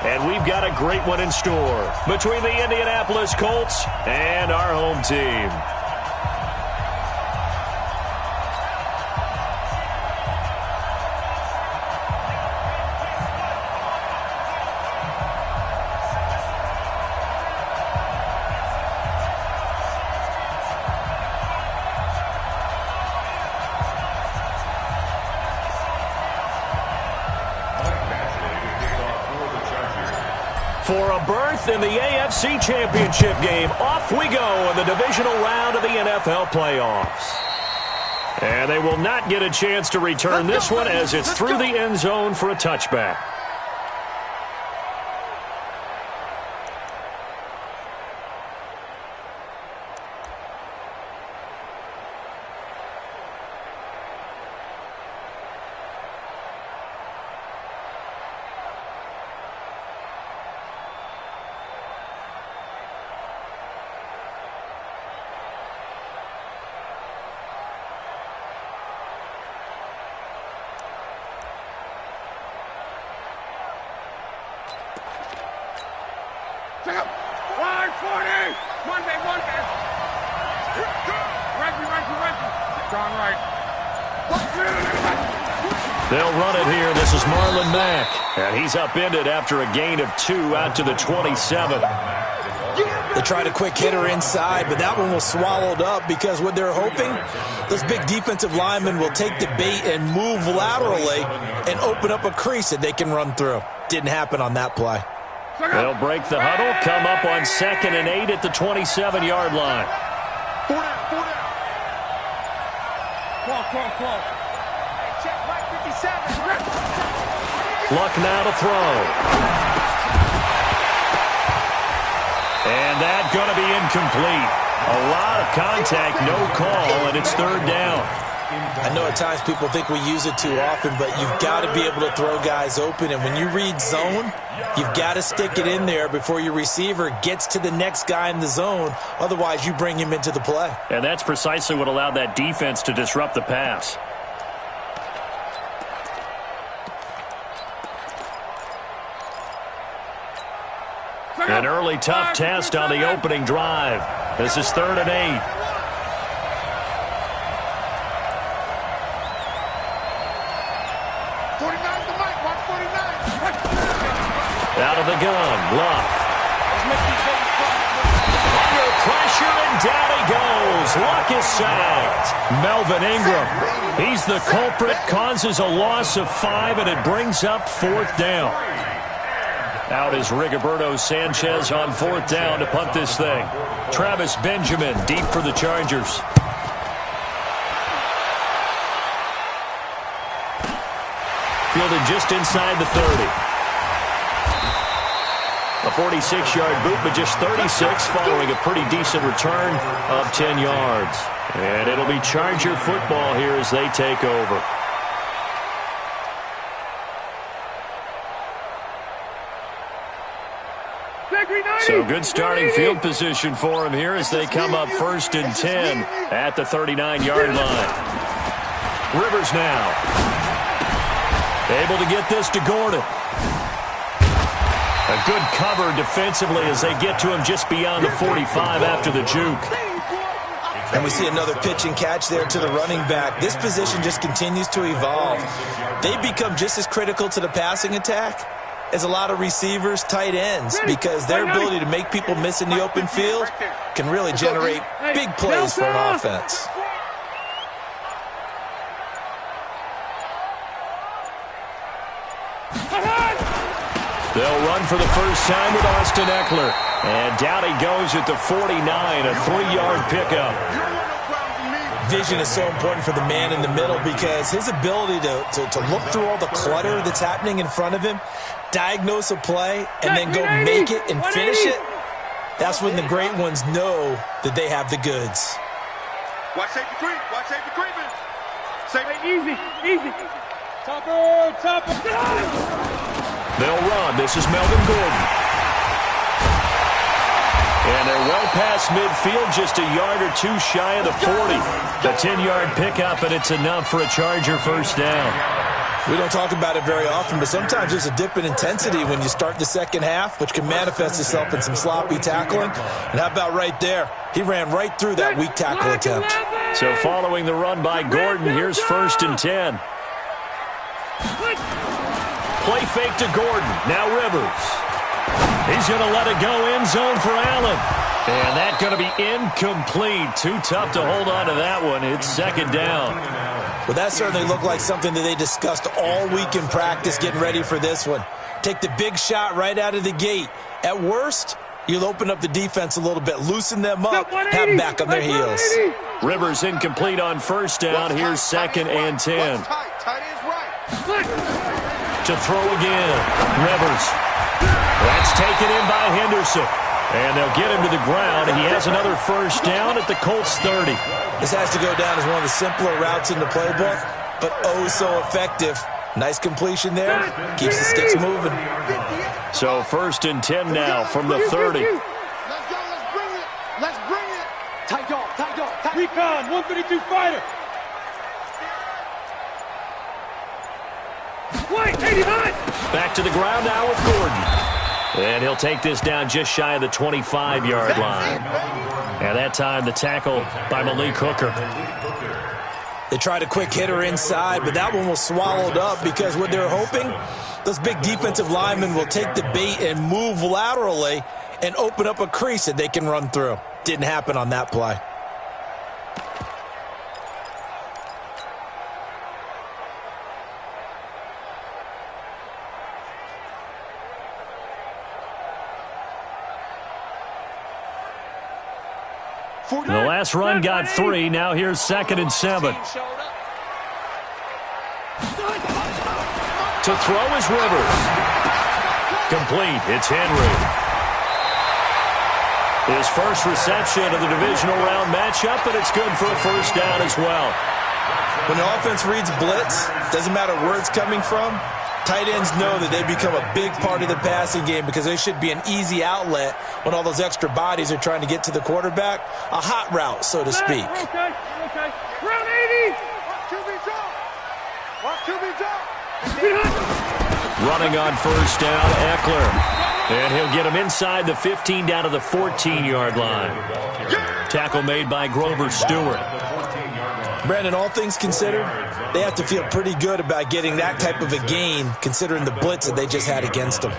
And we've got a great one in store between the Indianapolis Colts and our home team. For a berth in the AFC Championship game, off we go in the divisional round of the NFL playoffs. And they will not get a chance to return this one as it's through the end zone for a touchback. They'll run it here. This is Marlon Mack. And he's upended after a gain of 2 out to the 27. They tried a quick hitter inside, but that one was swallowed up because what they're hoping, those big defensive linemen will take the bait and move laterally and open up a crease that they can run through. Didn't happen on that play. They'll break the huddle, come up on 2nd and 8 at the 27-yard line. Luck now to throw. And that's going to be incomplete. A lot of contact, no call, and it's 3rd down. I know at times people think we use it too often, but you've got to be able to throw guys open. And when you read zone, you've got to stick it in there before your receiver gets to the next guy in the zone. Otherwise, you bring him into the play. And that's precisely what allowed that defense to disrupt the pass. An early tough test on the opening drive. This is 3rd and 8. Out of the gun, Luck. Under pressure, and down he goes. Luck is sacked. Melvin Ingram, he's the culprit, causes a loss of 5, and it brings up 4th down. Out is Rigoberto Sanchez on 4th down to punt this thing. Travis Benjamin deep for the Chargers. Fielded just inside the 30. A 46-yard boot, but just 36 following a pretty decent return of 10 yards. And it'll be Charger football here as they take over. So good starting field position for him here as they come up 1st and 10 at the 39-yard line. Rivers now. Able to get this to Gordon. A good cover defensively as they get to him just beyond the 45 after the juke. And we see another pitch and catch there to the running back. This position just continues to evolve. They become just as critical to the passing attack as a lot of receivers, tight ends, because their ability to make people miss in the open field can really generate big plays for an offense. They'll run for the first time with Austin Eckler. And down he goes at the 49, a 3-yard pickup. Vision is so important for the man in the middle because his ability to look through all the clutter that's happening in front of him, diagnose a play, and then go make it and finish it, that's when the great ones know that they have the goods. Watch safety creep. Watch safety creeping. Safety. Easy. Topper. They'll run. This is Melvin Gordon. And they're well past midfield, just a yard or two shy of the 40. The 10-yard pickup, and it's enough for a Charger first down. We don't talk about it very often, but sometimes there's a dip in intensity when you start the second half, which can manifest itself in some sloppy tackling. And how about right there? He ran right through that weak tackle attempt. So following the run by Gordon, here's 1st and 10. Play fake to Gordon. Now Rivers. He's going to let it go end zone for Allen. And that's going to be incomplete. Too tough to hold on to that one. It's 2nd down. Well, that certainly looked like something that they discussed all week in practice getting ready for this one. Take the big shot right out of the gate. At worst, you'll open up the defense a little bit, loosen them up, have them back on their heels. Rivers incomplete on 1st down. Here's 2nd and 10. To throw again. Rivers. That's taken in by Henderson. And they'll get him to the ground. He has another 1st down at the Colts 30. This has to go down as one of the simpler routes in the playbook, but oh so effective. Nice completion there. Keeps the sticks moving. So 1st and 10 now from the 30. Let's go. Let's bring it. Let's bring it. Tight dog. Tight dog. Recon. 152 fighter. White. 89. Back to the ground now with Gordon. And he'll take this down just shy of the 25-yard line. And that time the tackle by Malik Hooker. They tried a quick hitter inside, but that one was swallowed up because what they're hoping, those big defensive linemen will take the bait and move laterally and open up a crease that they can run through. Didn't happen on that play. The last run got 3. Now here's 2nd and 7. To throw is Rivers. Complete. It's Henry. His first reception of the divisional round matchup, but it's good for a 1st down as well. When the offense reads blitz, doesn't matter where it's coming from, tight ends know that they become a big part of the passing game because they should be an easy outlet when all those extra bodies are trying to get to the quarterback. A hot route, so to speak. Okay. Round 80. Watch QB drop. Running on 1st down, Eckler. And he'll get him inside the 15 down to the 14-yard line. Tackle made by Grover Stewart. Brandon, all things considered, they have to feel pretty good about getting that type of a gain considering the blitz that they just had against them.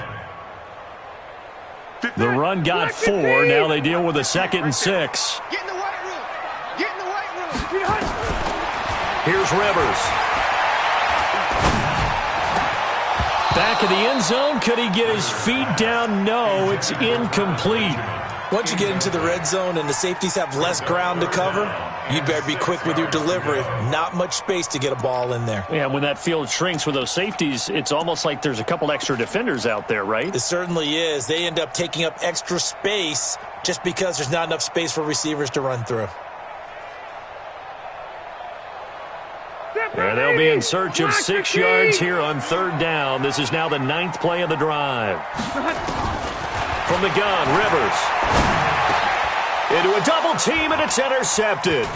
The run got 4. Now they deal with a 2nd and 6. Get in the white room. Get in the white room. Here's Rivers. Back in the end zone. Could he get his feet down? No, it's incomplete. Once you get into the red zone and the safeties have less ground to cover, you'd better be quick with your delivery. Not much space to get a ball in there. Yeah, when that field shrinks with those safeties, it's almost like there's a couple extra defenders out there, right? It certainly is. They end up taking up extra space just because there's not enough space for receivers to run through. And they'll be in search of 6 yards here on 3rd down. This is now the 9th play of the drive. From the gun, Rivers. Into a double team, and it's intercepted.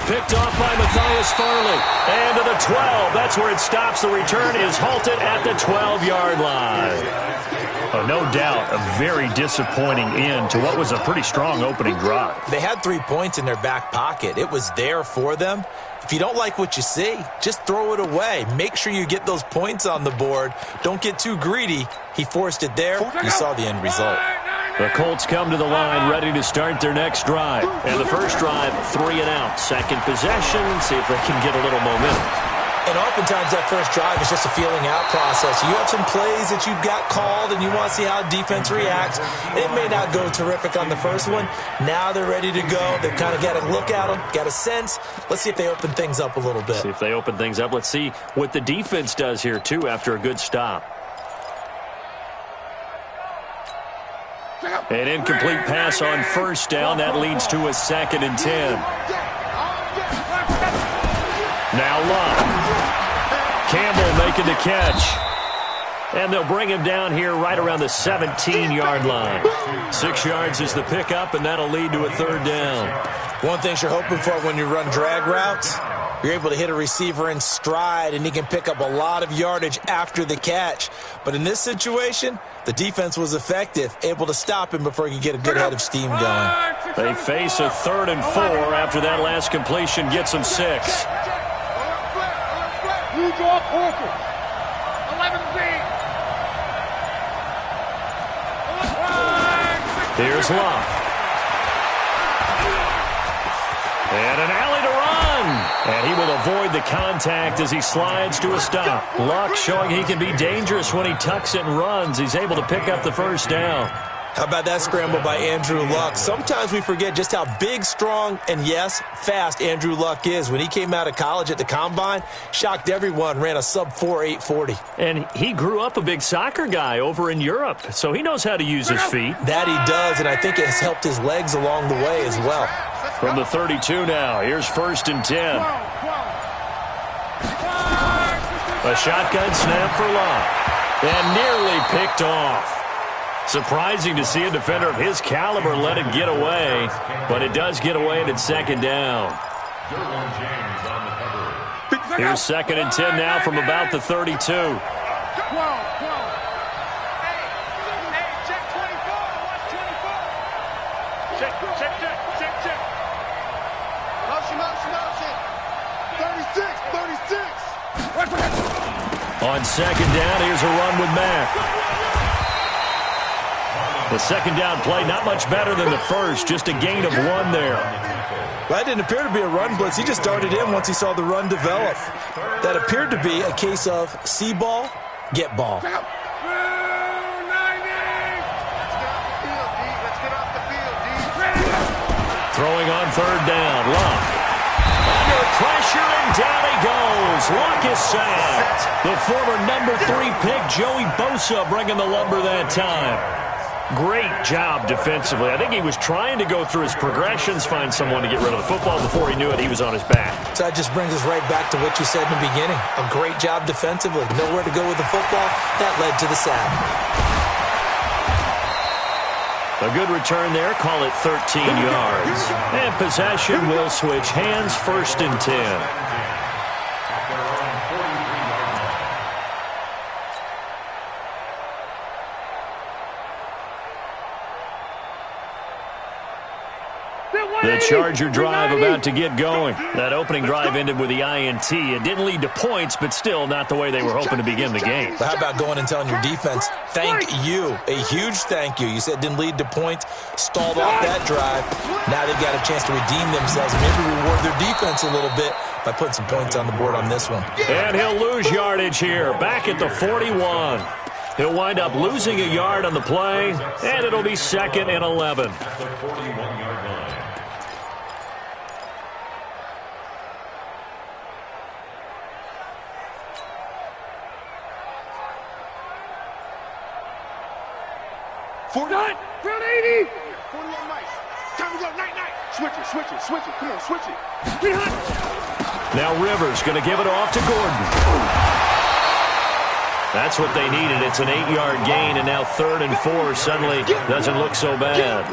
Picked off by Matthias Farley. And to the 12. That's where it stops. The return is halted at the 12-yard line. Oh, no doubt a very disappointing end to what was a pretty strong opening drive. They had 3 points in their back pocket. It was there for them. If you don't like what you see, just throw it away. Make sure you get those points on the board. Don't get too greedy. He forced it there. You saw the end result. The Colts come to the line ready to start their next drive. And the first drive, 3 and out. Second possession, see if they can get a little momentum. And oftentimes that first drive is just a feeling out process. You have some plays that you've got called and you want to see how defense reacts. It may not go terrific on the first one. Now they're ready to go. They've kind of got a look at them, got a sense. Let's see if they open things up a little bit. See if they open things up. Let's see what the defense does here, too, after a good stop. An incomplete pass on first down. That leads to a 2nd and 10. Now Love. Campbell making the catch. And they'll bring him down here right around the 17-yard line. 6 yards is the pickup, and that'll lead to a 3rd down. One thing you're hoping for when you run drag routes, You're able to hit a receiver in stride, and he can pick up a lot of yardage after the catch. But in this situation, the defense was effective, able to stop him before he could get a good head of steam going. They face a 3rd and 4 after that last completion gets them 6. You draw Porter. 11-feet. Here's Locke. And an alley to run. And he will avoid the contact as he slides to a stop. Locke showing he can be dangerous when he tucks it and runs. He's able to pick up the first down. How about that scramble by Andrew Luck? Sometimes we forget just how big, strong, and, yes, fast Andrew Luck is. When he came out of college at the Combine, shocked everyone, ran a sub-4 840. And he grew up a big soccer guy over in Europe, so he knows how to use his feet. That he does, and I think it has helped his legs along the way as well. From the 32 now, here's 1st and 10. A shotgun snap for Locke. And nearly picked off. Surprising to see a defender of his caliber let it get away, but it does get away and it's 2nd down. Here's 2nd and 10 now from about the 32. On 2nd down, here's a run with Mack. The 2nd down play, not much better than the first, just a gain of 1 there. Well, that didn't appear to be a run blitz. He just darted in once he saw the run develop. That appeared to be a case of see ball, get ball. Throwing on 3rd down, Luck. Under pressure, and down he goes. Luck is sacked. The former number 3 pick, Joey Bosa, bringing the lumber that time. Great job defensively. I think he was trying to go through his progressions, find someone to get rid of the football. Before he knew it, he was on his back. So that just brings us right back to what you said in the beginning. A great job defensively. Nowhere to go with the football. That led to the sack. A good return there. Call it 13 yards. And possession will switch hands. 1st and 10. The Charger drive about to get going. That opening drive ended with the INT. It didn't lead to points, but still not the way they were hoping to begin the game. But how about going and telling your defense, thank you, a huge thank you. You said it didn't lead to points, stalled off that drive. Now they've got a chance to redeem themselves and maybe reward their defense a little bit by putting some points on the board on this one. And he'll lose yardage here, back at the 41. He'll wind up losing a yard on the play, and it'll be 2nd and 11. Round 80. 41 mics. Time to go. Night. Switch it. Come on, switch it. Now Rivers going to give it off to Gordon. That's what they needed. It's an 8-yard gain, and now 3rd and 4 suddenly doesn't look so bad.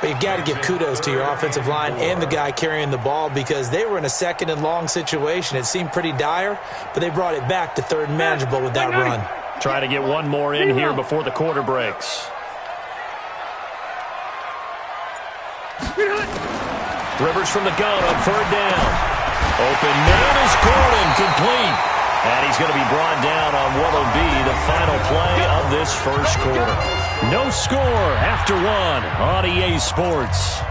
But you've got to give kudos to your offensive line and the guy carrying the ball because they were in a 2nd and long situation. It seemed pretty dire, but they brought it back to 3rd and manageable with that run. Try to get one more in here before the quarter breaks. Rivers from the gun on 3rd down. Open man is Gordon, complete. And he's going to be brought down on what will be the final play of this first quarter. No score after 1 on EA Sports.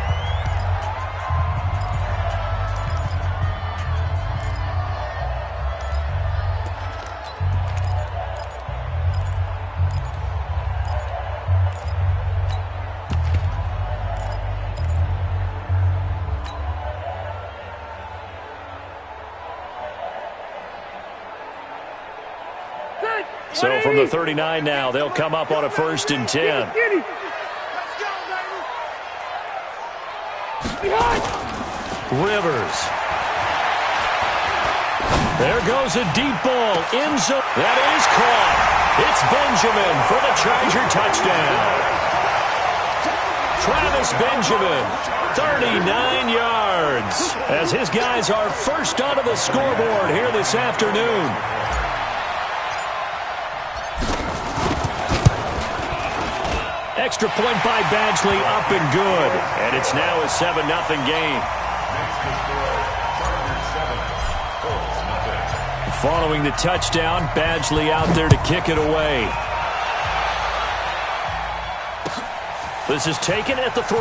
So from the 39 now, they'll come up on a 1st and 10. Rivers. There goes a deep ball. End zone. That is caught. It's Benjamin for the Charger touchdown. Travis Benjamin, 39 yards, as his guys are first onto the scoreboard here this afternoon. Extra point by Badgley, up and good. And it's now a 7-0 game. Following the touchdown, Badgley out there to kick it away. This is taken at the 3.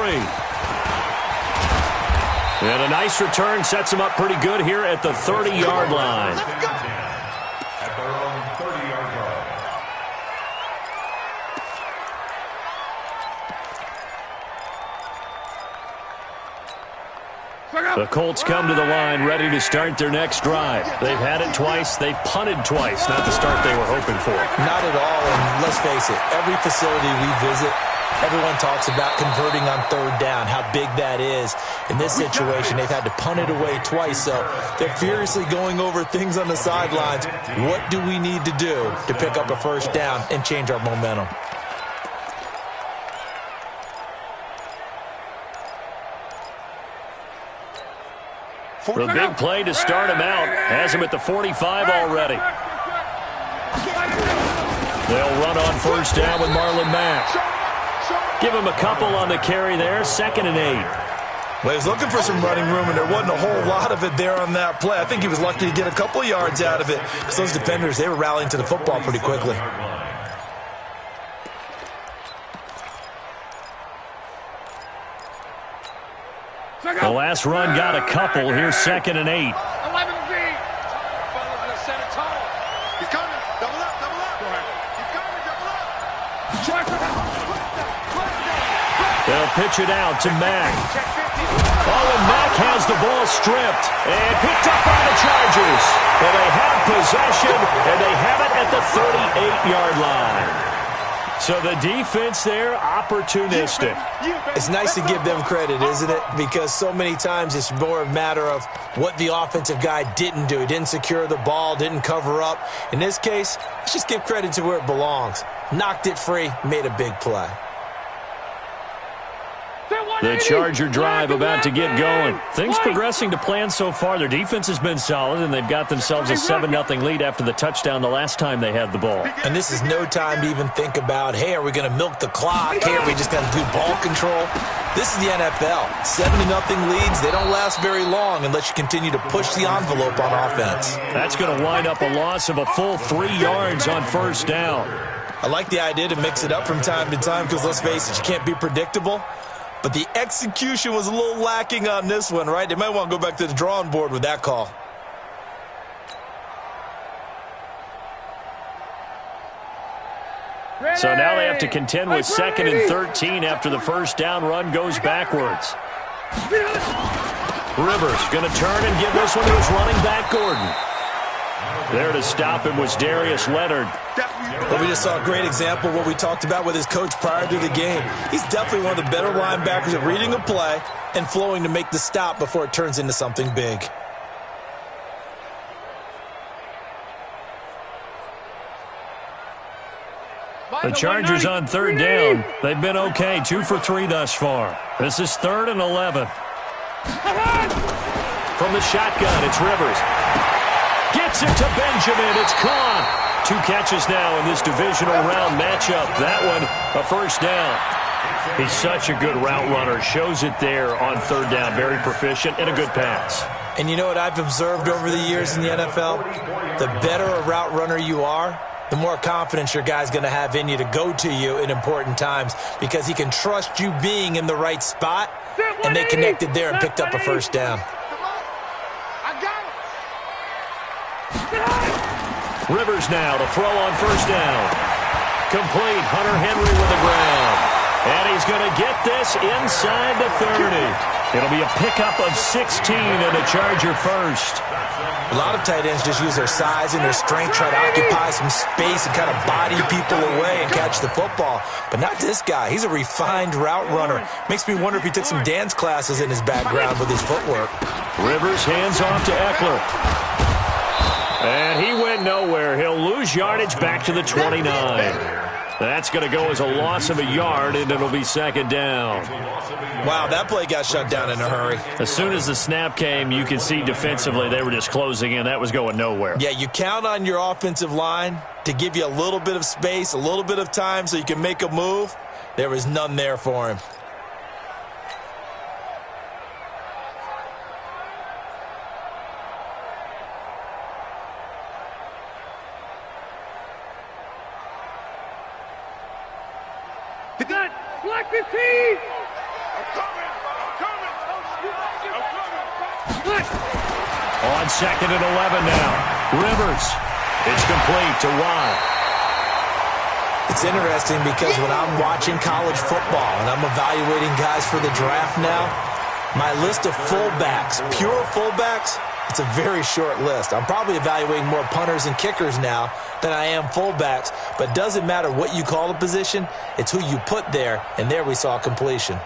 And a nice return sets him up pretty good here at the 30-yard line. At their own 30-yard line. The Colts come to the line ready to start their next drive. They've had it twice. They've punted twice. Not the start they were hoping for. Not at all, and let's face it, every facility we visit, everyone talks about converting on third down, how big that is. In this situation, they've had to punt it away twice, so they're furiously going over things on the sidelines. What do we need to do to pick up a first down and change our momentum? The big play to start him out has him at the 45 already. They'll run on first down with Marlon Mack. Give him a couple on the carry there, 2nd and 8. Well, he was looking for some running room, and there wasn't a whole lot of it there on that play. I think he was lucky to get a couple of yards out of it. Because those defenders, they were rallying to the football pretty quickly. The last run got a couple. Here's 2nd and 8. 11 feet. Set it tall. He's coming. Double up, double up. Go ahead. He's coming, double up. They'll pitch it out to Mack. Oh, and Mack has the ball stripped and picked up by the Chargers. Well, they have possession, and they have it at the 38-yard line. So the defense there, opportunistic. It's nice to give them credit, isn't it? Because so many times it's more a matter of what the offensive guy didn't do. He didn't secure the ball, didn't cover up. In this case, let's just give credit to where it belongs. Knocked it free, made a big play. The Charger drive about to get going. Things progressing to plan so far. Their defense has been solid, and they've got themselves a 7-0 lead after the touchdown the last time they had the ball. And this is no time to even think about, hey, are we going to milk the clock? Hey, are we just going to do ball control? This is the NFL. 7-0 leads, they don't last very long unless you continue to push the envelope on offense. That's going to wind up a loss of a full 3 yards on first down. I like the idea to mix it up from time to time because, let's face it, you can't be predictable. But the execution was a little lacking on this one, right? They might want to go back to the drawing board with that call. So now they have to contend with 2nd and 13 after the first down run goes backwards. Rivers going to turn and give this one to his running back, Gordon. There to stop him was Darius Leonard. Well, we just saw a great example of what we talked about with his coach prior to the game. He's definitely one of the better linebackers at reading a play and flowing to make the stop before it turns into something big. The Chargers on third down. They've been okay, 2 for 3 thus far. This is 3rd and 11. From the shotgun, it's Rivers. Gets it to Benjamin. It's caught. 2 catches now in this divisional round matchup. That one, a first down. He's such a good route runner. Shows it there on third down. Very proficient and a good pass. And you know what I've observed over the years in the NFL? The better a route runner you are, the more confidence your guy's going to have in you to go to you in important times because he can trust you being in the right spot, and they connected there and picked up a first down. Rivers now to throw on first down. Complete. Hunter Henry with the ground. And he's going to get this inside the 30. It'll be a pickup of 16 and a Charger first. A lot of tight ends just use their size and their strength, try to occupy some space and kind of body people away and catch the football. But not this guy. He's a refined route runner. Makes me wonder if he took some dance classes in his background with his footwork. Rivers hands off to Eckler. And he went nowhere. He'll lose yardage back to the 29. That's going to go as a loss of a yard, and it'll be second down. Wow, that play got shut down in a hurry. As soon as the snap came, you could see defensively they were just closing in. That was going nowhere. Yeah, you count on your offensive line to give you a little bit of space, a little bit of time so you can make a move. There was none there for him. Black 15! I'm coming! On second and 11 now. Rivers. It's complete to Watt. It's interesting because when I'm watching college football and I'm evaluating guys for the draft now, my list of fullbacks, pure fullbacks, it's a very short list. I'm probably evaluating more punters and kickers now than I am fullbacks, but it doesn't matter what you call the position, it's who you put there, and there we saw completion.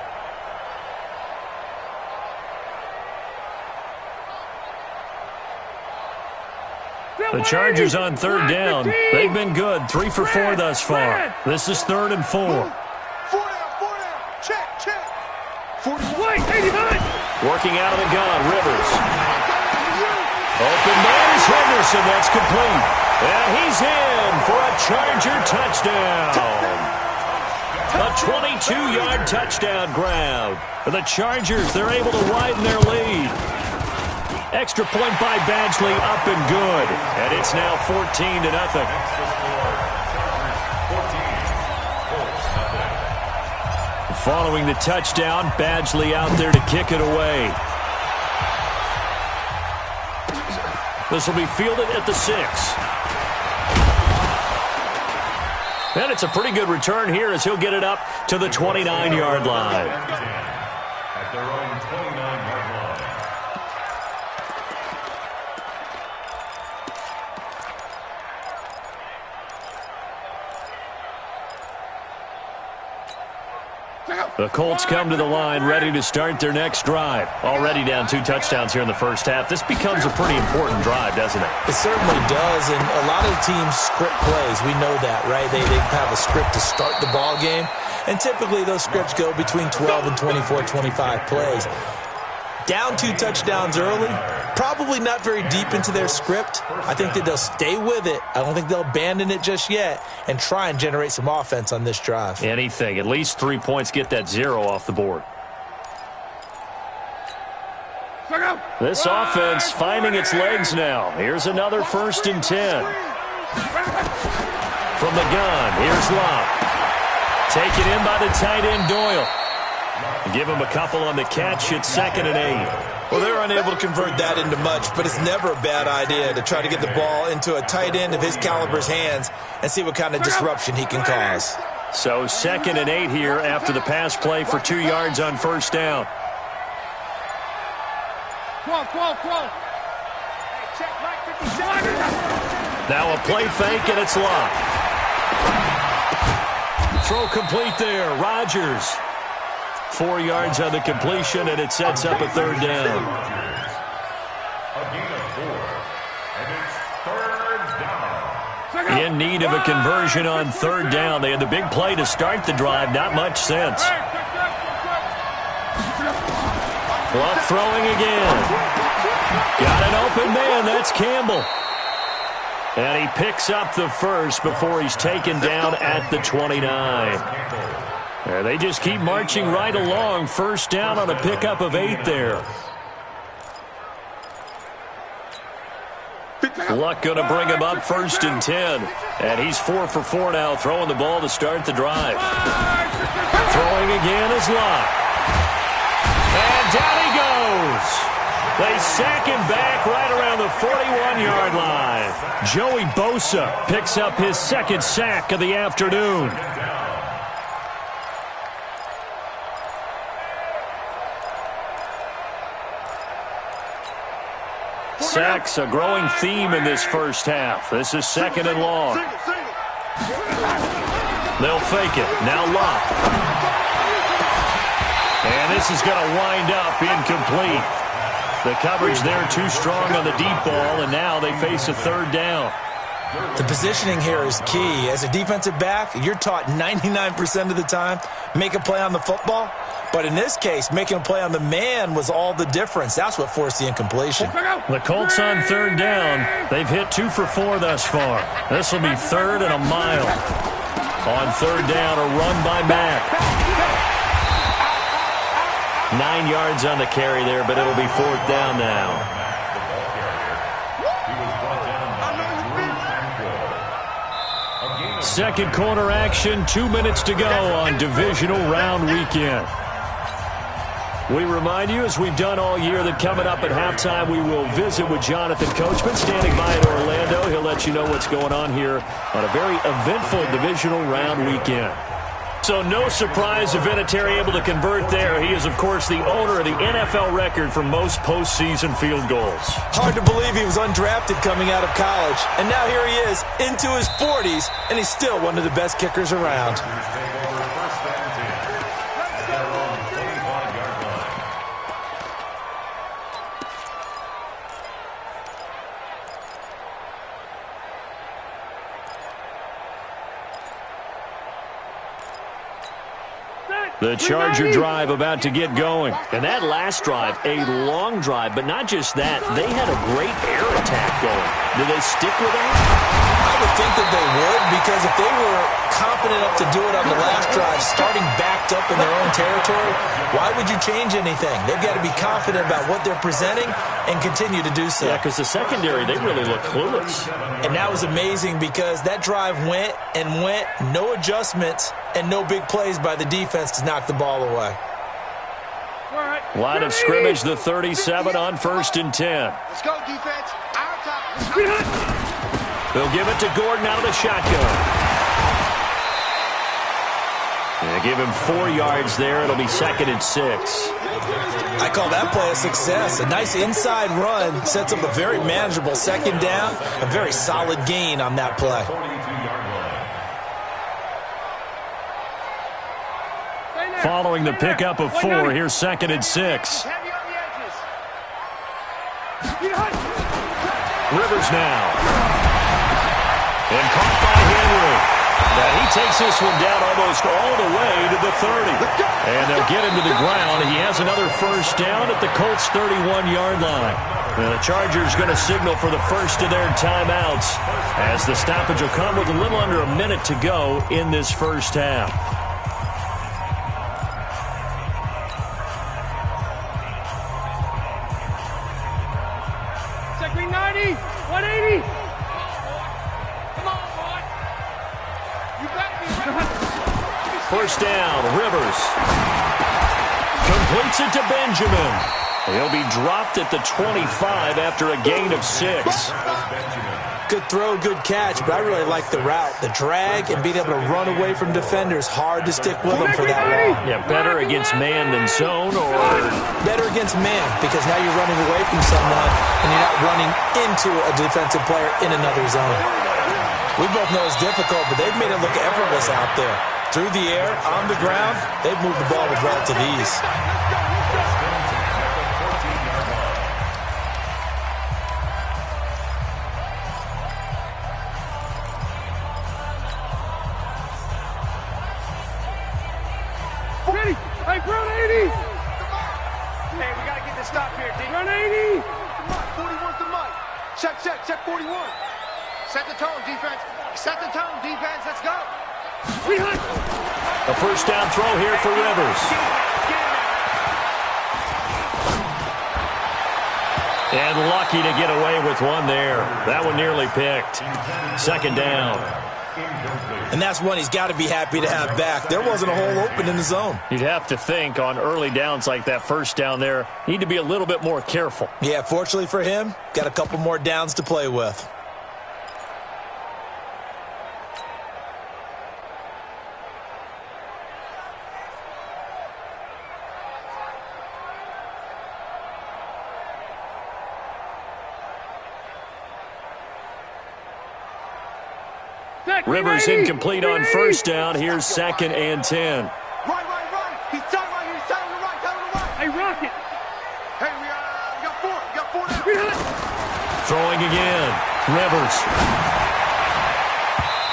The Chargers on third down. They've been good, 3 for 4 thus far. This is 3rd and 4. 4 down. Check. 40 white, 89. Working out of the gun, Rivers. Open man is Henderson. That's complete. And he's in for a Charger touchdown. A 22-yard touchdown grab. The Chargers, they're able to widen their lead. Extra point by Badgley, up and good. And it's now 14-0. Following the touchdown, Badgley out there to kick it away. This will be fielded at the 6. And it's a pretty good return here as he'll get it up to the 29-yard line. At their own 29-yard line. The Colts come to the line ready to start their next drive. Already down 2 touchdowns here in the first half. This becomes a pretty important drive, doesn't it? It certainly does, and a lot of teams script plays. We know that, right? They have a script to start the ball game, and typically those scripts go between 12 and 24, 25 plays. Down 2 touchdowns early, probably not very deep into their script. I think that they'll stay with it. I don't think they'll abandon it just yet and try and generate some offense on this drive. Anything. At least 3 points, get that 0 off the board. This offense finding its legs now. Here's another 1st and 10. From the gun, here's Locke. Taken in by the tight end Doyle. Give him a couple on the catch. It's 2nd and 8. Well, they're unable to convert that into much, but it's never a bad idea to try to get the ball into a tight end of his caliber's hands and see what kind of disruption he can cause. So 2nd and 8 here after the pass play for 2 yards on 1st down. 12. Now a play fake, and it's Locke. Throw complete there. Rodgers. 4 yards on the completion, and it sets up a 3rd down. A gain of 4. And it's 3rd down. In need of a conversion on 3rd down. They had the big play to start the drive. Not much sense. Luck throwing again. Got an open man. That's Campbell. And he picks up the first before he's taken down at the 29. They just keep marching right along. 1st down on a pickup of 8 there. Luck going to bring him up 1st and 10. And he's 4 for 4 now, throwing the ball to start the drive. Throwing again is Luck. And down he goes. They sack him back right around the 41-yard line. Joey Bosa picks up his 2nd sack of the afternoon. Sacks, a growing theme in this first half. This is 2nd and long. They'll fake it. Now Locke. And this is going to wind up incomplete. The coverage there too strong on the deep ball, and now they face a 3rd down. The positioning here is key. As a defensive back, you're taught 99% of the time, make a play on the football. But in this case, making a play on the man was all the difference. That's what forced the incompletion. The Colts on third down. They've hit 2 for 4 thus far. This will be 3rd and a mile. On third down, a run by Mack. 9 yards on the carry there, but it'll be 4th down now. Second quarter action, 2 minutes to go on Divisional Round Weekend. We remind you, as we've done all year, that coming up at halftime, we will visit with Jonathan Coachman, standing by in Orlando. He'll let you know what's going on here on a very eventful Divisional Round Weekend. So no surprise if Vinatieri able to convert there. He is, of course, the owner of the NFL record for most postseason field goals. Hard to believe he was undrafted coming out of college. And now here he is, into his 40s, and he's still one of the best kickers around. The Charger drive about to get going. And that last drive, a long drive, but not just that. They had a great air attack going. Do they stick with that? I would think that they would, because if they were competent enough to do it on the last drive, starting backed up in their own territory, why would you change anything? They've got to be confident about what they're presenting and continue to do so. Yeah, because the secondary, they really look clueless. And that was amazing because that drive went and went, no adjustments, and no big plays by the defense to knock the ball away. Line of scrimmage, the 37 on 1st and 10. Let's go, defense. Our top. They'll give it to Gordon out of the shotgun. They give him 4 yards there. It'll be 2nd and 6. I call that play a success. A nice inside run sets up a very manageable 2nd down. A very solid gain on that play. Following the pickup of 4, here's 2nd and 6. Rivers now. And caught by Henry. Now he takes this one down almost all the way to the 30. And they'll get him to the ground. He has another 1st down at the Colts' 31-yard line. And the Chargers going to signal for the first of their timeouts, as the stoppage will come with a little under a minute to go in this first half. Second 90, 180. Come on, boy. You got me. First down, Rivers. Completes it to Benjamin. He'll be dropped at the 25 after a gain of 6. Good throw, good catch, but I really like the route. The drag and being able to run away from defenders, hard to stick with them for that long. Yeah, better against man than zone, or better against man, because now you're running away from someone and you're not running into a defensive player in another zone. We both know it's difficult, but they've made it look effortless out there. Through the air, on the ground, they've moved the ball with relative ease. Ready? Hey, run 80. Hey, we got to get this stop here, D. Run 80. Come on, 41's the mic. Check 41. Set the tone, defense. Set the tone, defense. Let's go. a first down throw here for Rivers. And lucky to get away with one there. That one nearly picked. 2nd down. And that's one he's got to be happy to have back. There wasn't a hole open in the zone. You'd have to think on early downs like that first down there, need to be a little bit more careful. Yeah, fortunately for him, got a couple more downs to play with. Rivers incomplete on first down. Here's 2nd and 10. Right. He's tight right here. He's tight on the right. Hey, Rocket. Hey, we got four. We got four now. Throwing again. Rivers.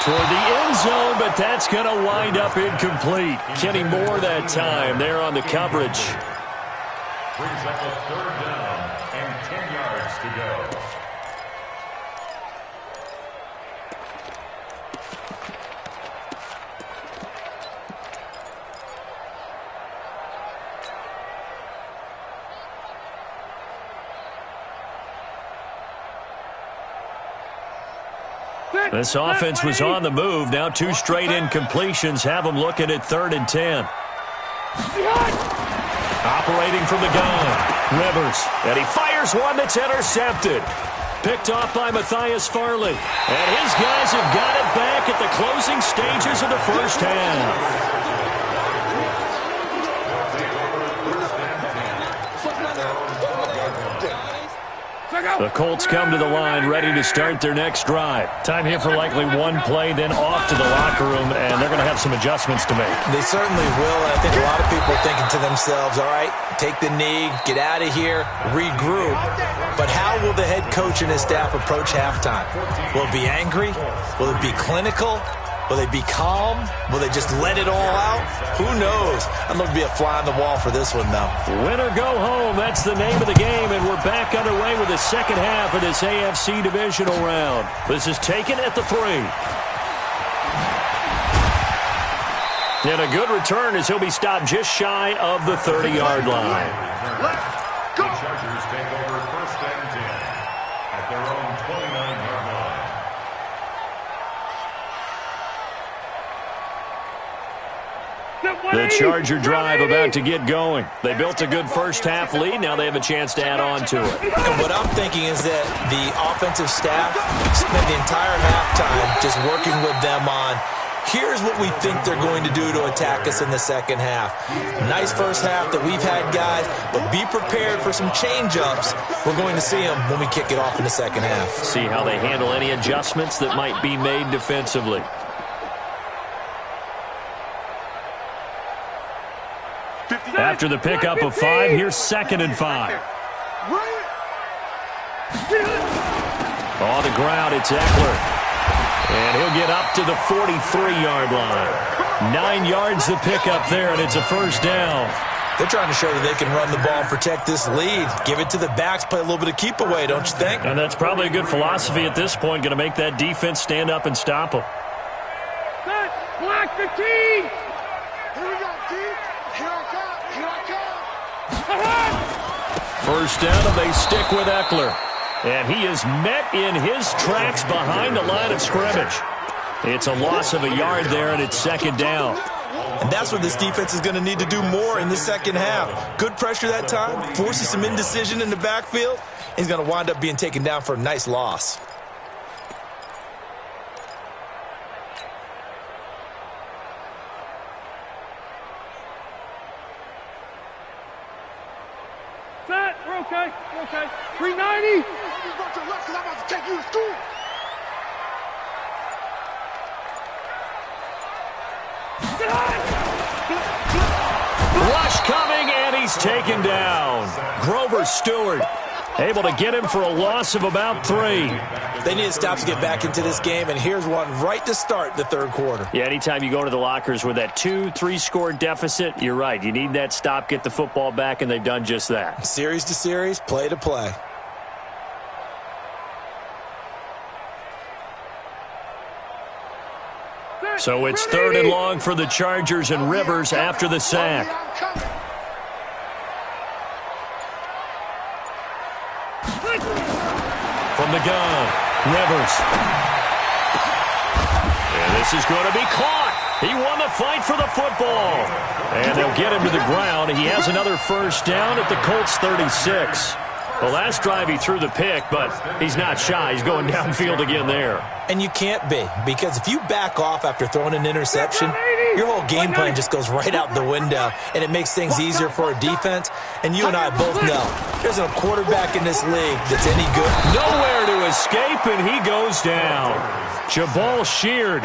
toward the end zone, but that's going to wind up incomplete. Kenny Moore that time there on the coverage. Brings up a third down and 10 yards to go. This offense was on the move. Now 2 straight incompletions have them looking at 3rd and 10. Operating from the gun, Rivers. And he fires one that's intercepted. Picked off by Matthias Farley. And his guys have got it back at the closing stages of the first half. The Colts come to the line, ready to start their next drive. Time here for likely one play, then off to the locker room, and they're going to have some adjustments to make. They certainly will, and I think a lot of people are thinking to themselves, all right, take the knee, get out of here, regroup. But how will the head coach and his staff approach halftime? Will it be angry? Will it be clinical? Will they be calm? Will they just let it all out? Who knows? I'd love to be a fly on the wall for this one, though. Win or go home, that's the name of the game, and we're back underway with the second half of this AFC Divisional round. This is taken at the 3. And a good return as he'll be stopped just shy of the 30-yard line. The Chargers take over 1st and 10 at their own 29-yard line. The Charger drive about to get going. They built a good first half lead. Now they have a chance to add on to it. And what I'm thinking is that the offensive staff spent the entire halftime just working with them on, here's what we think they're going to do to attack us in the second half. Nice first half that we've had, guys, but be prepared for some change-ups. We're going to see them when we kick it off in the second half. See how they handle any adjustments that might be made defensively. After the pickup of 5, here's 2nd and 5. On the ground, it's Eckler. And he'll get up to the 43-yard line. 9 yards the pickup there, and it's a first down. They're trying to show that they can run the ball and protect this lead. Give it to the backs, play a little bit of keep away, don't you think? And that's probably a good philosophy at this point, going to make that defense stand up and stop them. Block the team! Here we go, team. Here I come. First down, and they stick with Eckler. And he is met in his tracks behind the line of scrimmage. It's a loss of a yard there, and it's 2nd down. And that's what this defense is going to need to do more in the second half. Good pressure that time, forces some indecision in the backfield. He's going to wind up being taken down for a nice loss. We're okay. 390. I'm about to take you to school. Rush coming, and he's taken down. Grover Stewart able to get him for a loss of about 3. They need to stop to get back into this game, and here's one right to start the 3rd quarter. Yeah, anytime you go to the lockers with that 2-3 score deficit, you're right. You need that stop, get the football back, and they've done just that. Series to series, play to play. So it's 3rd and long for the Chargers, and Rivers after the sack. From the gun, Rivers. And this is going to be caught. He won the fight for the football. And they'll get him to the ground. He has another first down at the Colts 36. The last drive he threw the pick, but he's not shy. He's going downfield again there. And you can't be, because if you back off after throwing an interception, your whole game plan just goes right out the window, and it makes things easier for a defense. And you and I both know there's no quarterback in this league that's any good. Nowhere to escape, and he goes down. Jabal Sheard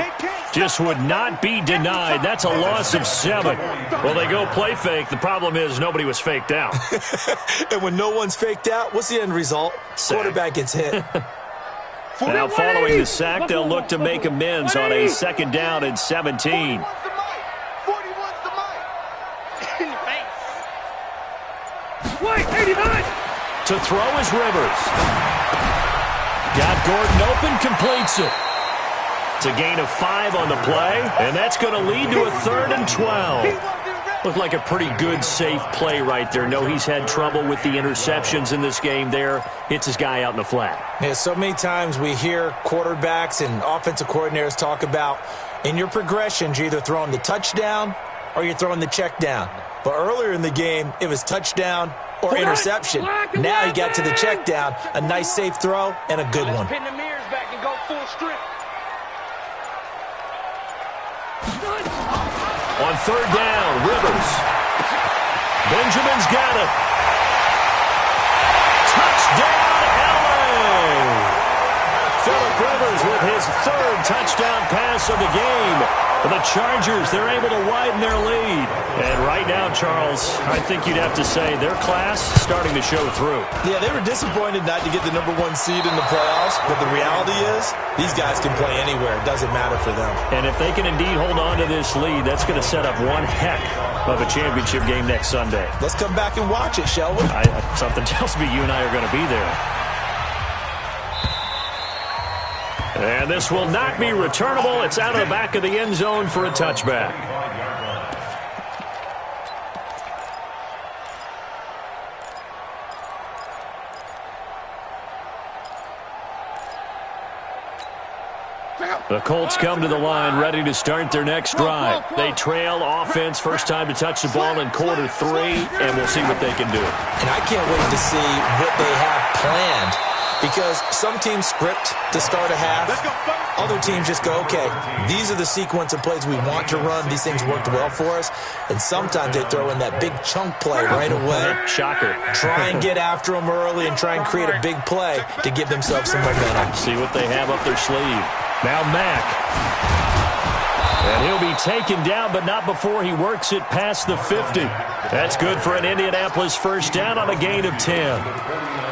just would not be denied. That's a loss of 7. Well, they go play fake. The problem is nobody was faked out. And when no one's faked out, what's the end result? Sack. Quarterback gets hit. Now following the sack, they'll look to make amends on a 2nd down and 17. 41's the mic. In your face. Wait, 89. To throw is Rivers. Got Gordon open, completes it. It's a gain of 5 on the play, and that's going to lead to a 3rd and 12. Looked like a pretty good, safe play right there. No, he's had trouble with the interceptions in this game there. Hits his guy out in the flat. Yeah, so many times we hear quarterbacks and offensive coordinators talk about in your progressions, you're either throwing the touchdown or you're throwing the check down. But earlier in the game, it was touchdown or interception. Now he got to the check down, a nice safe throw, and a good one. Pin the mirrors back and go full strip. On 3rd down, Rivers. Benjamin's got it. Touchdown, LA! Phillip Rivers with his 3rd touchdown pass of the game. For the Chargers, they're able to widen their lead. And right now, Charles, I think you'd have to say their class starting to show through. Yeah, they were disappointed not to get the number 1 seed in the playoffs, but the reality is these guys can play anywhere. It doesn't matter for them. And if they can indeed hold on to this lead, that's going to set up one heck of a championship game next Sunday. Let's come back and watch it, shall we? Something tells me you and I are going to be there. And this will not be returnable. It's out of the back of the end zone for a touchback. The Colts come to the line ready to start their next drive. They trail offense, first time to touch the ball in quarter 3, and we'll see what they can do. And I can't wait to see what they have planned. Because some teams script to start a half. Other teams just go, okay, these are the sequence of plays we want to run. These things worked well for us. And sometimes they throw in that big chunk play right away. Shocker. Try and get after them early and try and create a big play to give themselves some momentum. See what they have up their sleeve. Now Mack. And he'll be taken down, but not before he works it past the 50. That's good for an Indianapolis first down on a gain of 10.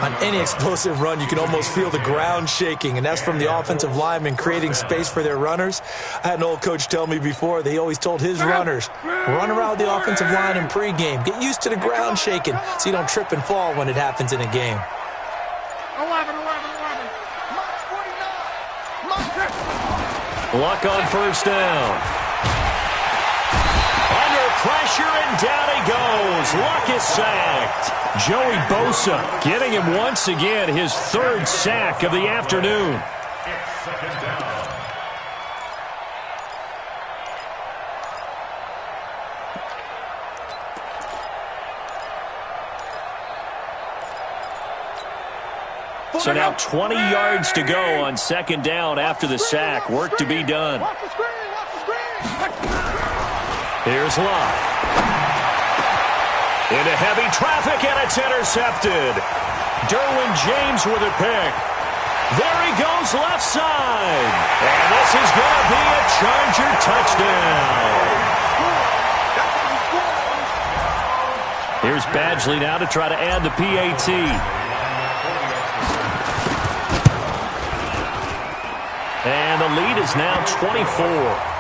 On any explosive run, you can almost feel the ground shaking, and that's from the offensive linemen creating space for their runners. I had an old coach tell me before that he always told his runners, run around the offensive line in pregame. Get used to the ground shaking so you don't trip and fall when it happens in a game. 11. Luck on first down. Under pressure, and down he goes. Luck is sacked. Joey Bosa getting him once again, his 3rd sack of the afternoon. It's 2nd down. So now 20 yards to go on 2nd down after the sack. Work to be done. Here's Luck. Into heavy traffic, and it's intercepted. Derwin James with a pick. There he goes left side. And this is going to be a Charger touchdown. Here's Badgley now to try to add the PAT. And the lead is now 24.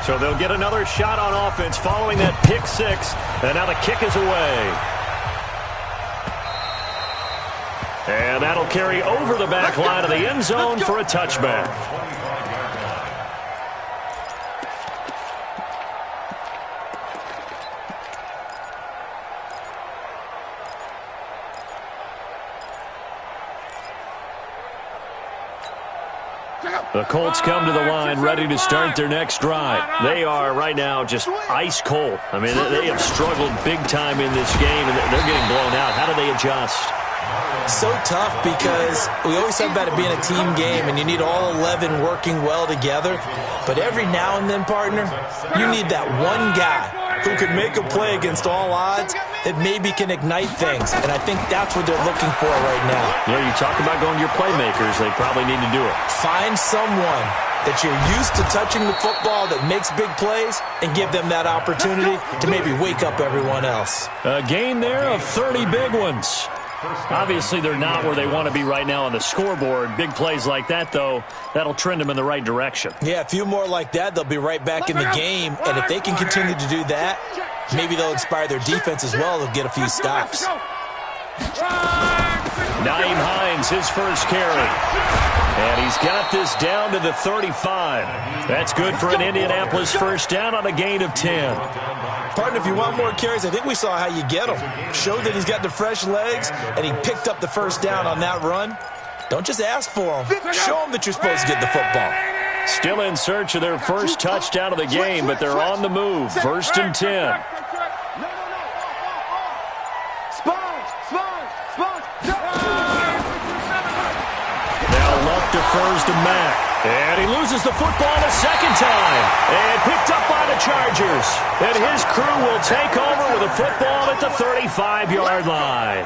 So they'll get another shot on offense following that pick 6. And now the kick is away. And that'll carry over the back line of the end zone for a touchback. The Colts come to the line ready to start their next drive. They are right now just ice cold. I mean, they have struggled big time in this game, and they're getting blown out. How do they adjust? So tough because we always talk about it being a team game, and you need all 11 working well together. But every now and then, partner, you need that one guy who could make a play against all odds that maybe can ignite things. And I think that's what they're looking for right now. Yeah, you talk about going to your playmakers. They probably need to do it. Find someone that you're used to touching the football that makes big plays and give them that opportunity to maybe wake up everyone else. A gain there of 30 big ones. Obviously, they're not where they want to be right now on the scoreboard. Big plays like that, though, that'll trend them in the right direction. Yeah, a few more like that, they'll be right back in the game. And if they can continue to do that, maybe they'll inspire their defense as well. They'll get a few stops. Nyheim Hines, his first carry. And he's got this down to the 35. That's good for an Indianapolis first down on a gain of 10. Partner, if you want more carries, I think we saw how you get them. Showed that he's got the fresh legs, and he picked up the first down on that run. Don't just ask for them. Show them that you're supposed to get the football. Still in search of their first touchdown of the game, but they're on the move. First and 10. Defers to Mack, and he loses the football a second time, and picked up by the Chargers. And his crew will take over with a football at the 35-yard line.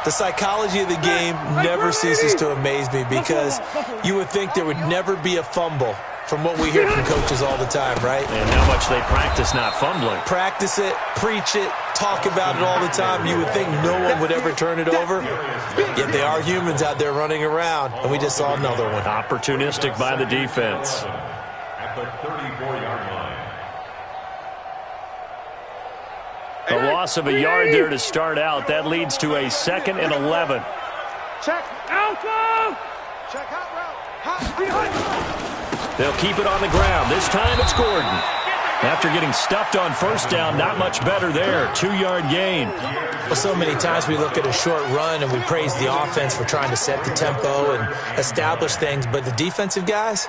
The psychology of the game never ceases to amaze me because you would think there would never be a fumble from what we hear from coaches all the time, right? And how much they practice not fumbling. Practice it, preach it, talk about it all the time. You would think no one would ever turn it over. Yet they are humans out there running around, and we just saw another one. Opportunistic by the defense. At the 34-yard line. A loss of a yard there to start out. That leads to a 2nd and 11. Check out. Check out route. They'll keep it on the ground. This time it's Gordon. After getting stuffed on first down, not much better there. 2-yard gain. Well, so many times we look at a short run and we praise the offense for trying to set the tempo and establish things. But the defensive guys,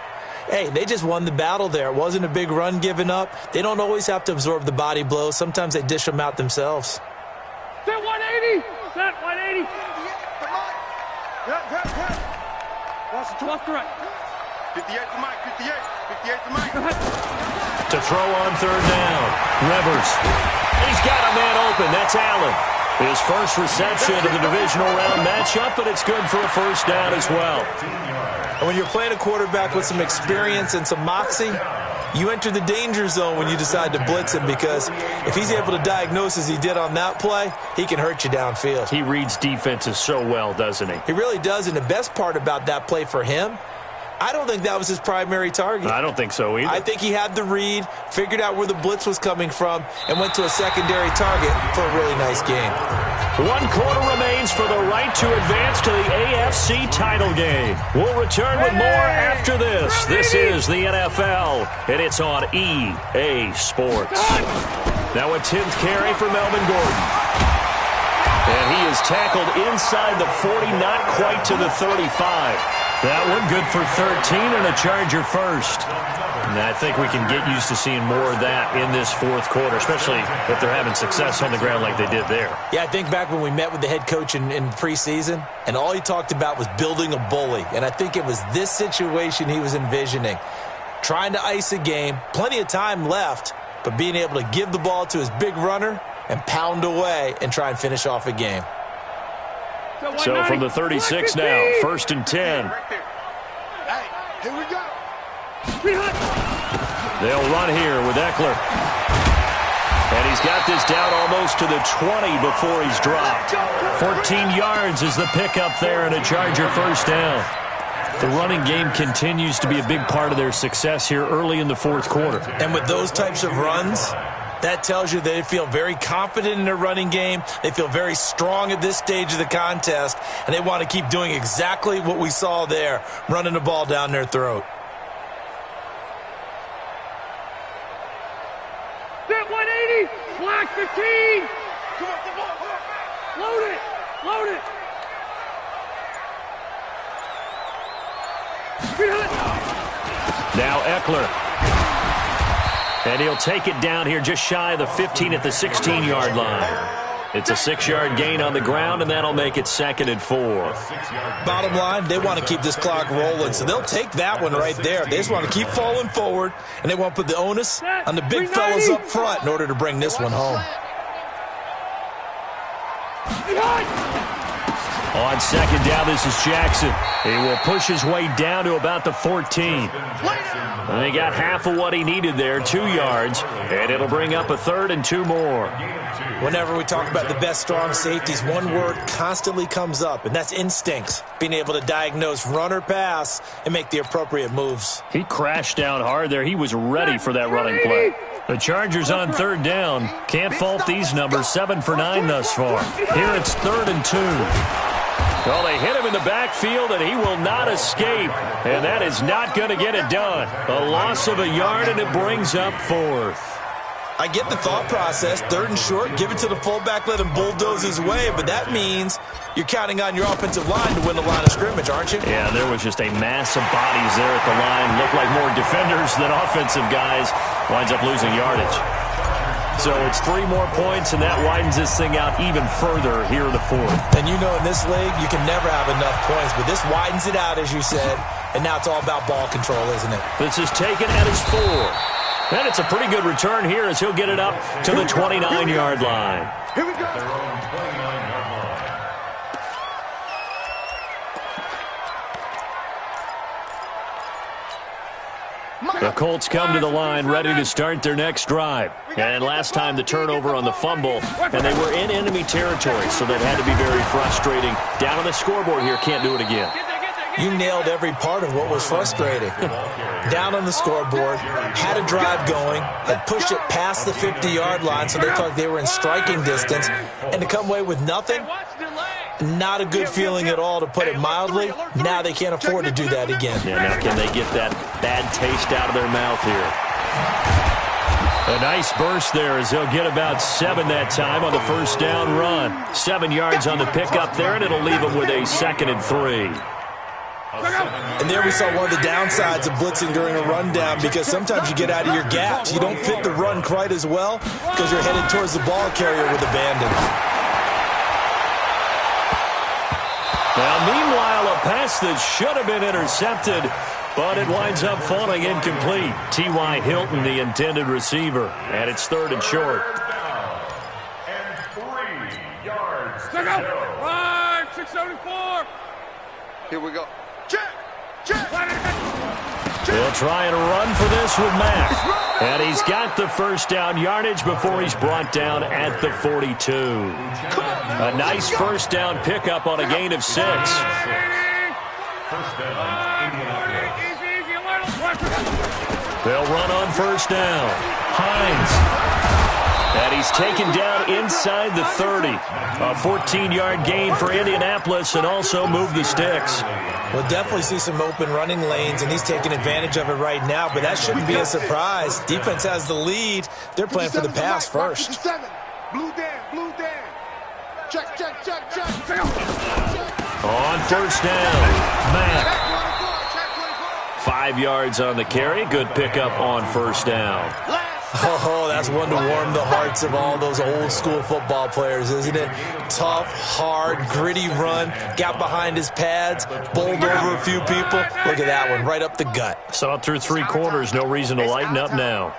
hey, they just won the battle there. It wasn't a big run given up. They don't always have to absorb the body blows. Sometimes they dish them out themselves. Set 180. Set 180. That's the 12th correct. 58 to Mike. 58 to Mike. To throw on third down. Rivers. He's got a man open. That's Allen. His first reception of the divisional round matchup, but it's good for a first down as well. And when you're playing a quarterback with some experience and some moxie, you enter the danger zone when you decide to blitz him because if he's able to diagnose as he did on that play, he can hurt you downfield. He reads defenses so well, doesn't he? He really does, and the best part about that play for him, I don't think that was his primary target. I don't think so either. I think he had the read, figured out where the blitz was coming from, and went to a secondary target for a really nice game. 1 quarter remains for the right to advance to the AFC title game. We'll return with more after this. This is the NFL, and it's on EA Sports. Now a 10th carry for Melvin Gordon. And he is tackled inside the 40, not quite to the 35. That one good for 13 and a Charger first. And I think we can get used to seeing more of that in this fourth quarter, especially if they're having success on the ground like they did there. Yeah, I think back when we met with the head coach in preseason, and all he talked about was building a bully. And I think it was this situation he was envisioning. Trying to ice a game, plenty of time left, but being able to give the ball to his big runner and pound away and try and finish off a game. So from the 36 now, 1st and 10. Hey, here we go. They'll run here with Eckler. And he's got this down almost to the 20 before he's dropped. 14 yards is the pickup there and a Charger first down. The running game continues to be a big part of their success here early in the fourth quarter. And with those types of runs, that tells you they feel very confident in their running game. They feel very strong at this stage of the contest, and they want to keep doing exactly what we saw there, running the ball down their throat. Set 180. Flag 15. Come on. Load it. Load it. Now Eckler. And he'll take it down here just shy of the 15 at the 16-yard line. It's a 6-yard gain on the ground, and that'll make it 2nd and 4. Bottom line, they want to keep this clock rolling, so they'll take that one right there. They just want to keep falling forward, and they want to put the onus on the big fellas up front in order to bring this one home. On second down, this is Jackson. He will push his way down to about the 14. And he got half of what he needed there, 2 yards, and it'll bring up a 3rd and 2 more. Whenever we talk about the best strong safeties, one word constantly comes up, and that's instincts. Being able to diagnose run or pass and make the appropriate moves. He crashed down hard there. He was ready for that running play. The Chargers on 3rd down. Can't fault these numbers. 7 for 9 thus far. Here it's 3rd and 2. Well, they hit him in the backfield, and he will not escape. And that is not going to get it done. A loss of a yard, and it brings up 4th. I get the thought process. 3rd and short, give it to the fullback, let him bulldoze his way. But that means you're counting on your offensive line to win the line of scrimmage, aren't you? Yeah, there was just a mass of bodies there at the line. Looked like more defenders than offensive guys. Winds up losing yardage. So it's 3 more points, and that widens this thing out even further here in the 4th. And you know in this league, you can never have enough points. But this widens it out, as you said. And now it's all about ball control, isn't it? This is taken at his 4. And it's a pretty good return here as he'll get it up to the 29-yard line. Here we go. The Colts come to the line ready to start their next drive. And last time the turnover on the fumble, and they were in enemy territory, so that had to be very frustrating. Down on the scoreboard here, can't do it again. You nailed every part of what was frustrating. Down on the scoreboard, had a drive going, had pushed it past the 50-yard line so they thought they were in striking distance, and to come away with nothing, not a good feeling at all, to put it mildly. Now they can't afford to do that again. Yeah, now can they get that bad taste out of their mouth here? A nice burst there as they'll get about 7 that time on the first down run. 7 yards on the pickup there, and it'll leave them with a 2nd and 3. And there we saw one of the downsides of blitzing during a rundown, because sometimes you get out of your gaps. You don't fit the run quite as well because you're headed towards the ball carrier with abandon. Now, meanwhile, a pass that should have been intercepted, but it winds up falling incomplete. T.Y. Hilton, the intended receiver, and it's 3rd and short. And 3 yards. Check out. 674. Here we go. Check. Check. They'll try and run for this with Mack. And he's got the first down yardage before he's brought down at the 42. A nice first down pickup on a gain of 6. They'll run on first down. Hines. And he's taken down inside the 30. A 14-yard gain for Indianapolis, and also move the sticks. We'll definitely see some open running lanes, and he's taking advantage of it right now, but that shouldn't be a surprise. Defense has the lead. They're playing for the pass first. Blue Dan. Check. On first down, Mack. 5 yards on the carry. Good pickup on first down. Oh, that's one to warm the hearts of all those old-school football players, isn't it? Tough, hard, gritty run. Got behind his pads, bowled over a few people. Look at that one, right up the gut. Saw it through 3 quarters. No reason to lighten up now.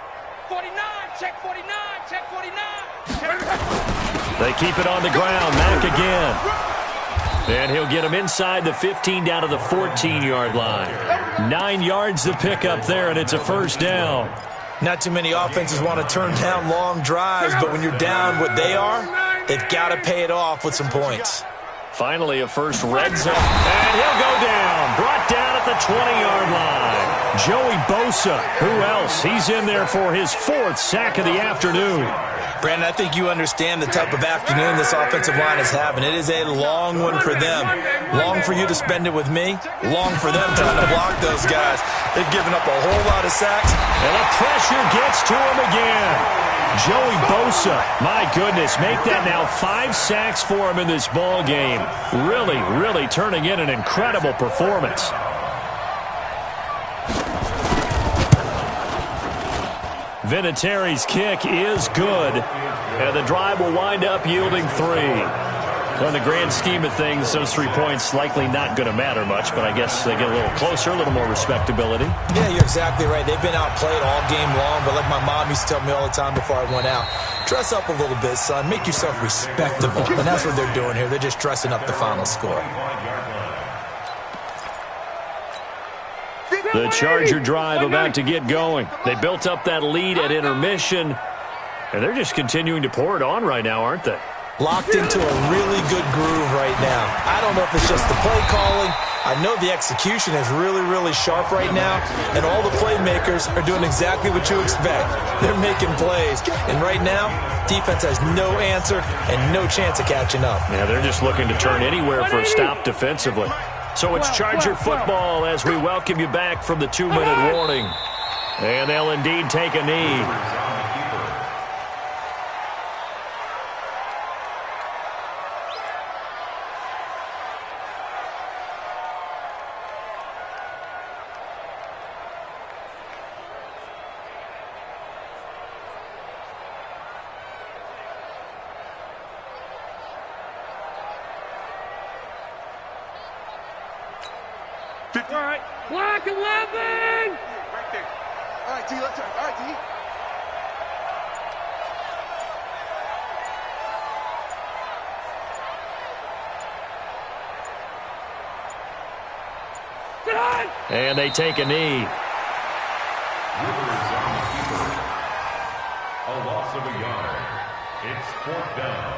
49. Check 49. Check 49. They keep it on the ground. Mack again. And he'll get him inside the 15 down to the 14-yard line. 9 yards to pick up there, and it's a first down. Not too many offenses want to turn down long drives, but when you're down what they are, they've got to pay it off with some points. Finally, a first red zone. And he'll go down. Brought down at the 20-yard line. Joey Bosa. Who else? He's in there for his 4th sack of the afternoon. Brandon, I think you understand the type of afternoon this offensive line is having. It is a long one for them. Long for you to spend it with me. Long for them trying to block those guys. They've given up a whole lot of sacks. And the pressure gets to him again. Joey Bosa, my goodness, make that now 5 sacks for him in this ball game. Really turning in an incredible performance. Vinatieri's kick is good, and the drive will wind up yielding 3. Well, in the grand scheme of things, those 3 points likely not going to matter much, but I guess they get a little closer, a little more respectability. Yeah, you're exactly right. They've been outplayed all game long, but like my mom used to tell me all the time before I went out, dress up a little bit, son. Make yourself respectable. And that's what they're doing here. They're just dressing up the final score. The Charger drive about to get going. They built up that lead at intermission, and they're just continuing to pour it on right now, aren't they? Locked into a really good groove right now. I don't know if it's just the play calling. I know the execution is really, really sharp right now, and all the playmakers are doing exactly what you expect. They're making plays, and right now, defense has no answer and no chance of catching up. Yeah, they're just looking to turn anywhere for a stop defensively. So it's Charger football as we welcome you back from the 2-minute warning. And they'll indeed take a knee. All right. Block 11! Right there. All right, D, let's turn. All right, D. And they take a knee. Rivers on the keeper. A loss of a yard. It's 4th down.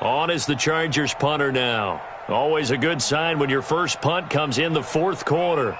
On is the Chargers punter now. Always a good sign when your first punt comes in the 4th quarter.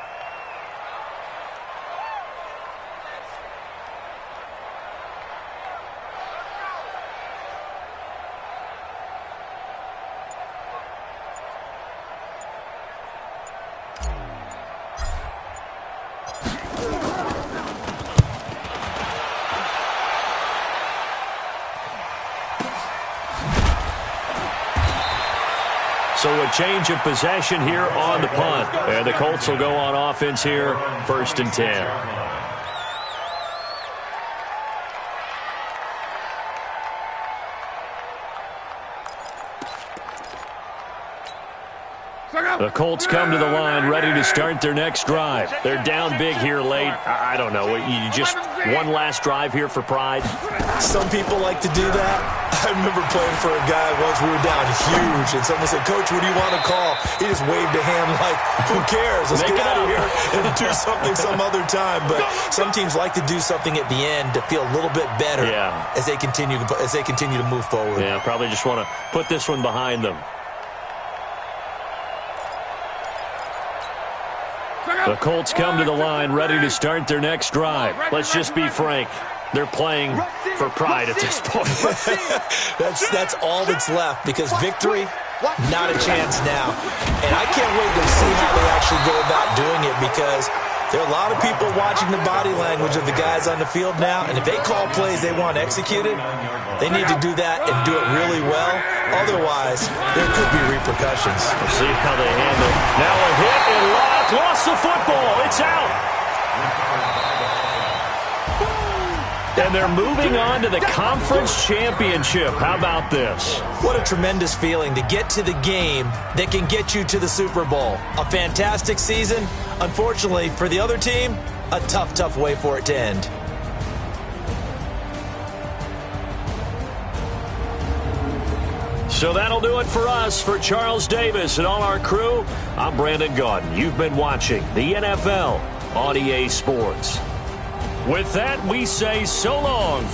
So a change of possession here on the punt. And the Colts will go on offense here, 1st and 10. The Colts come to the line ready to start their next drive. They're down big here late. I don't know. You just one last drive here for pride? Some people like to do that. I remember playing for a guy once. We were down huge, and someone said, "Coach, what do you want to call?" He just waved a hand like, "Who cares? Let's get out of here and do something some other time." But some teams like to do something at the end to feel a little bit better as they continue to move forward. Yeah, probably just want to put this one behind them. The Colts come to the line ready to start their next drive. Let's just be frank. They're playing for pride at this point. That's all that's left, because victory, not a chance now. And I can't wait to see how they actually go about doing it, because there are a lot of people watching the body language of the guys on the field now, and if they call plays they want executed, they need to do that and do it really well. Otherwise, there could be repercussions. We'll see how they handle. Now a hit and lost the football. It's out. And they're moving on to the conference championship. How about this? What a tremendous feeling to get to the game that can get you to the Super Bowl. A fantastic season. Unfortunately, for the other team, a tough, tough way for it to end. So that'll do it for us. For Charles Davis and all our crew, I'm Brandon Gaudin. You've been watching the NFL on EA Sports. With that, we say so long.